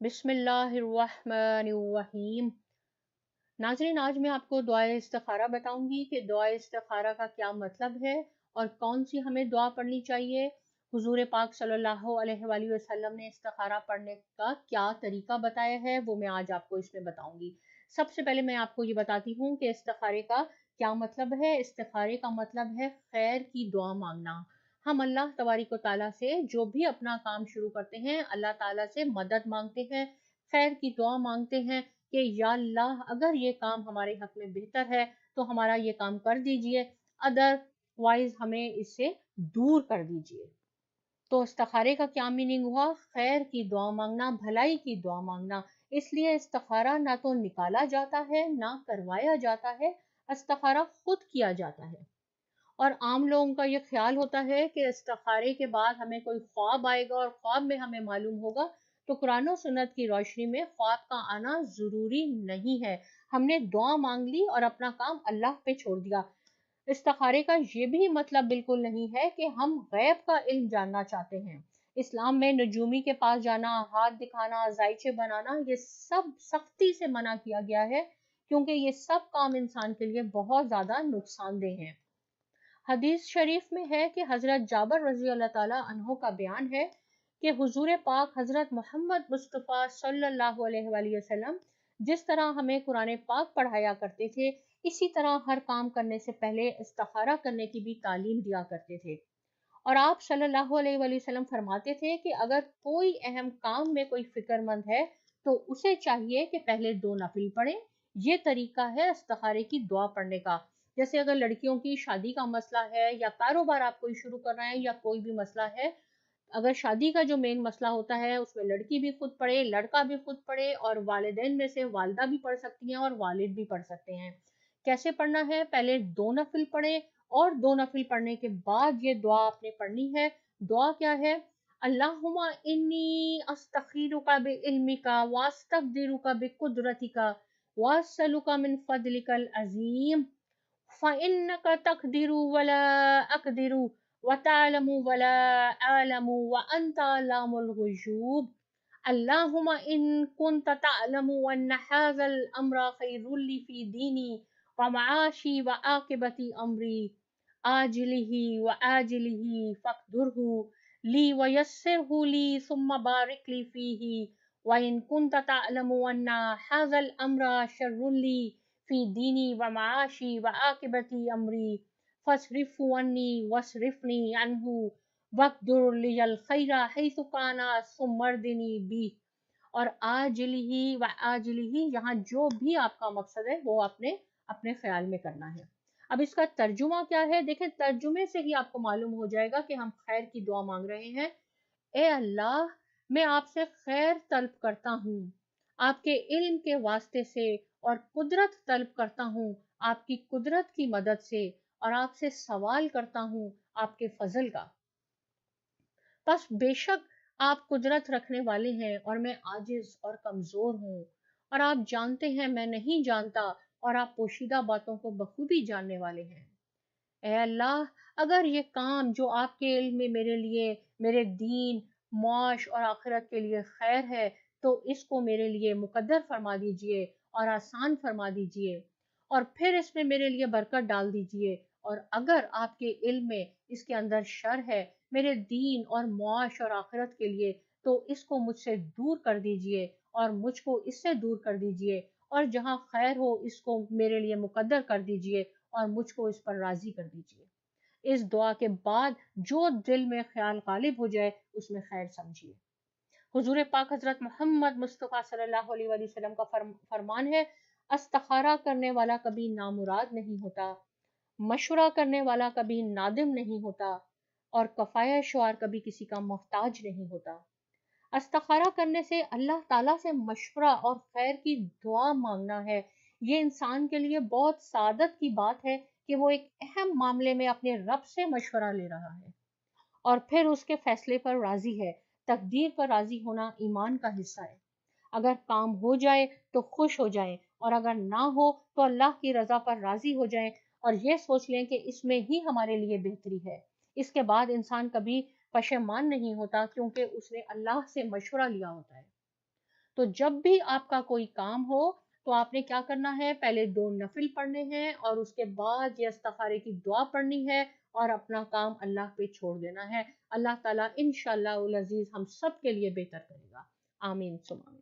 बिस्मिल्लाहिर्रहमानिर्रहीम। नाज़रीन, आज मैं आपको दुआए इस्तिखारा बताऊंगी कि दुआए इस्तिखारा का क्या मतलब है और कौन सी हमें दुआ पढ़नी चाहिए। हुजूर पाक सल्लल्लाहु अलैहि वसल्लम ने इस्तिखारा पढ़ने का क्या तरीका बताया है वो मैं आज आपको इसमें बताऊंगी। सबसे पहले मैं आपको ये बताती हूँ कि इस्तिखारे का क्या मतलब है। इस्तिखारे का मतलब है खैर की दुआ मांगना। हम अल्लाह तबारिक व तआला से जो भी अपना काम शुरू करते हैं, अल्लाह ताला से मदद मांगते हैं, खैर की दुआ मांगते हैं कि या अल्लाह अगर ये काम हमारे हक में बेहतर है तो हमारा ये काम कर दीजिए, अदरवाइज हमें इससे दूर कर दीजिए। तो इस्तिखारे का क्या मीनिंग हुआ? खैर की दुआ मांगना, भलाई की दुआ मांगना। इसलिए इस्तिखारा ना तो निकाला जाता है ना करवाया जाता है, इस्तिखारा खुद किया जाता है। और आम लोगों का ये ख्याल होता है कि इस्तिखारे के बाद हमें कोई ख्वाब आएगा और ख्वाब में हमें मालूम होगा। तो कुरान और सुन्नत की रोशनी में ख्वाब का आना जरूरी नहीं है। हमने दुआ मांग ली और अपना काम अल्लाह पे छोड़ दिया। इस्तिखारे का ये भी मतलब बिल्कुल नहीं है कि हम गैब का इल्म जानना चाहते हैं। इस्लाम में नजूमी के पास जाना, हाथ दिखाना, जायचे बनाना, ये सब सख्ती से मना किया गया है, क्योंकि ये सब काम इंसान के लिए बहुत ज्यादा नुकसानदेह है। हदीस शरीफ में है कि हजरत जाबर रजी अल्लाह ताला अन्हो का बयान है कि हुजूर पाक हजरत मोहम्मद मुस्तफ़ा सल्लल्लाहु अलैहि वसल्लम जिस तरह हमें कुरान पाक पढ़ाया करते थे, इसी तरह हर काम करने से पहले इस्तिखारा करने की भी तालीम दिया करते थे। और आप सल्लल्लाहु अलैहि वसल्लम फरमाते थे कि अगर कोई अहम काम में कोई फिक्रमंद है तो उसे चाहिए कि पहले दो नफिल पढ़े। ये तरीका है इस्तिखारे की दुआ पढ़ने का। जैसे अगर लड़कियों की शादी का मसला है या कारोबार आप कोई शुरू कर रहे हैं या कोई भी मसला है, अगर शादी का जो मेन मसला होता है उसमें लड़की भी खुद पढ़े, लड़का भी खुद पढ़े, और वालिदैन में से वालिदा भी पढ़ सकती हैं और वालिद भी पढ़ सकते हैं। कैसे पढ़ना है? पहले दो नफिल पढ़े और दो नफिल पढ़ने के बाद ये दुआ आपने पढ़नी है। दुआ क्या है? अल्लाहुम्मा इन्नी अस्तखीरुका बि इल्मिका वास्तक़दिरुका बि कुदरतिका वास्सलुका मिन फदलिकल अजीम फ़इन्नका तक़दिरु वला अक़दिरु वतअलमु वला अअलमु व अंता अल्लामुल गुयूब। अल्लाहुम्मा इन कुन्त तअलमु अन्न हाज़ल अम्रा खैरुल ली फ़ी दीनी व मआशी व आक़िबती अम्री आजिलिही व आजिलिही फ़क़दिरहु ली व यस्सिरहु ली सुम्मा बारिक ली फ़ीही व इन कुन्त तअलमु अन्न हाज़ल अम्रा शर्रुल ली फ़ी दीनी व मआशी व आक़िबती अम्री फ़स्रिफ़हु अन्नी वस्रिफ़नी अन्हु वक़्दिर लियल खैरा हैसु काना सुम्मरदिनी बी। और आजिलिही व आजिलिही, यहाँ जो भी आपका मकसद है वो आपने अपने ख्याल में करना है। अब इसका तर्जुमा क्या है? देखें, तर्जुमे से ही आपको मालूम हो जाएगा कि हम खैर की दुआ मांग रहे हैं। ए अल्लाह, मैं आपसे खैर तलब करता हूँ आपके इल्म के वास्ते से, और कुदरत तलब करता हूँ आपकी कुदरत की मदद से, और आपसे सवाल करता हूँ आपके फजल का। बस बेशक आप कुदरत रखने वाले हैं और मैं आजिज और कमजोर हूँ, और आप जानते हैं मैं नहीं जानता, और आप पोशीदा बातों को बखूबी जानने वाले हैं। ऐ अल्लाह, अगर ये काम जो आपके इल्म में मेरे लिए, मेरे दीन, मौश और आखिरत के लिए खैर है, तो इसको मेरे लिए मुकद्दर फरमा दीजिए और आसान फरमा दीजिए, और फिर इसमें मेरे लिए बरकत डाल दीजिए। और अगर आपके इल्म में इसके अंदर शर है मेरे दीन और मौश और आखिरत के लिए, तो इसको मुझसे दूर कर दीजिए और मुझको इससे दूर कर दीजिए, और जहाँ खैर हो इसको मेरे लिए मुकद्दर कर दीजिए और मुझको इस पर राजी कर दीजिए। इस दुआ के बाद जो दिल में ख्याल गालिब हो जाए उसमें खैर समझिए। हुजूर पाक हजरत मोहम्मद मुस्तफ़ा सल्लल्लाहु अलैहि वसल्लम का फरमान है, इस्तिखारा करने वाला कभी नामुराद नहीं होता, मशवरा करने वाला कभी नादिम नहीं होता, और कफाया शुआर कभी किसी का मोहताज नहीं होता। इस्तिखारा करने से अल्लाह ताला से मशवरा और खैर की दुआ मांगना है। ये इंसान के लिए बहुत सादत की बात है कि वो एक अहम मामले में अपने रब से मशवरा ले रहा है और फिर उसके फैसले पर राजी है। तकदीर पर राजी होना ईमान का हिस्सा है। अगर काम हो जाए तो खुश हो जाएं, और अगर ना हो तो अल्लाह की रजा पर राजी हो जाएं, और ये सोच लें कि इसमें ही हमारे लिए बेहतरी है। इसके बाद इंसान कभी पशेमान नहीं होता, क्योंकि उसने अल्लाह से मशवरा लिया होता है। تو جب بھی آپ کا کوئی کام ہو تو آپ نے کیا کرنا ہے، پہلے 2 نفل پڑھنے ہیں اور اس کے بعد یہ استخارے کی دعا پڑھنی ہے اور اپنا کام اللہ پہ چھوڑ دینا ہے۔ اللہ تعالیٰ انشاءاللہ العزیز ہم سب کے لیے بہتر کرے گا۔ آمین ثم آمین۔